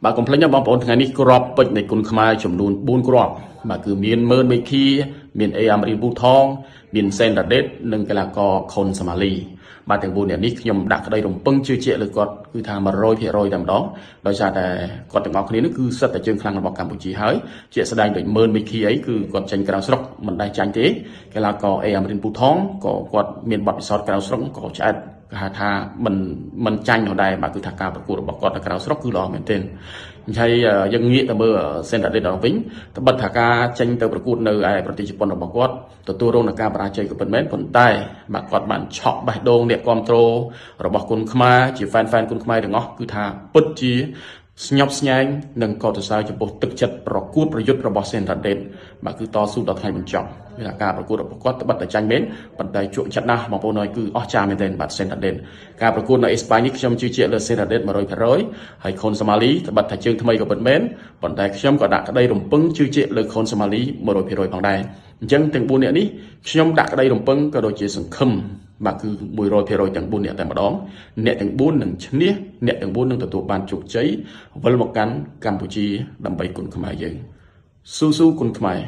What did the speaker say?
bà còn lấy nhau bóng bóng ngày ní crop bệnh này cùng khai chủng luôn 4 crop bà cứ miền mơn mấy khi miền Amarin bu thong miền sen đặt đết nâng cái là co khôn Somali bà tiếng buồn này ní nhom đặt đây đồng bưng chưa chệ được còn cứ thang mà rồi thì rồi đầm đóដោយសារតែគាត់ទាំងអស់គ្នានេះគឺសិតតែជើងខ្លាំងរបស់កម្ពុជាហើយជាស្ដែងដូចមើលមីគីអីគឺគាត់ចាញ់ក្រៅស្រុកមិនដែលចាញ់ទេកីឡាករអេអាមរិនពូថងក៏គាត់មានបទពិសោធន៍ក្រៅស្រុកក៏ឆ្អែតគេហៅថាមិនចាញ់នោះដែរបាទគឺថាការប្រកួតរបស់គាត់នៅក្រៅស្រុកគឺល្អមែនទែនហើយយើងងាកទៅមើលសេនតាដេតដល់វិញត្បិតថាការចាញ់ទៅប្រកួតនៅឯប្រទេសជប៉ុនរបស់គាត់ទទួលរងនឹងការបរាជ័យក៏ពិតមែនប៉ុន្តែបាទគាត់បានឆក់បេះដូងអ្នកគ្រប់គ្រងរបស់គុនខ្មែរជាហ្វេនគុនខ្មែរទាំងអស់គឺថាពិតជាស្ញប់ស្ញែងនិងក៏ទៅសើចំពោះទឹកចិត្តប្រកួតប្រយុទ្ធរបស់សេនតាដេតបាទគឺតស៊ូដល់ថ្ងៃបញ្ចប់វាថាការប្រកួតរបស់គាត់ត្បិតតែចាញ់មែនប៉ុន្តែជក់ចិត្តណាស់បងប្អូនអើយគឺអស្ចារ្យមែនទែនបាទសេនតាដេតការប្រកួតនៅអេស្ប៉ាញនេះខ្ញុំជឿជាក់លើសេនតាដេត 100% ហើយខុនសូម៉ាលីត្បិតថាជើងថ្មីក៏ពិតមែនប៉ុន្តែខ្ញុំក៏ដាក់ក្តីរំពឹងជឿជាក់លើខុនសូម៉ាលី 100% ផងដែរអញ្ចឹងទាំង4នាក់នេះខ្ញុំដាក់ក្តីរំពឹងក៏ដូចជាសង្ឃឹមបាទគឺ 100% ទាំង4នាក់តែម្ដងអ្នកទាំង4នឹងឈ្នះអ្នកទាំង4នឹងទទួលបានជោគជ័យវិលមកកាន់កម្ពុជាដើម្បីគុនខ្មែរយើងស៊ូគុនខ្មែរ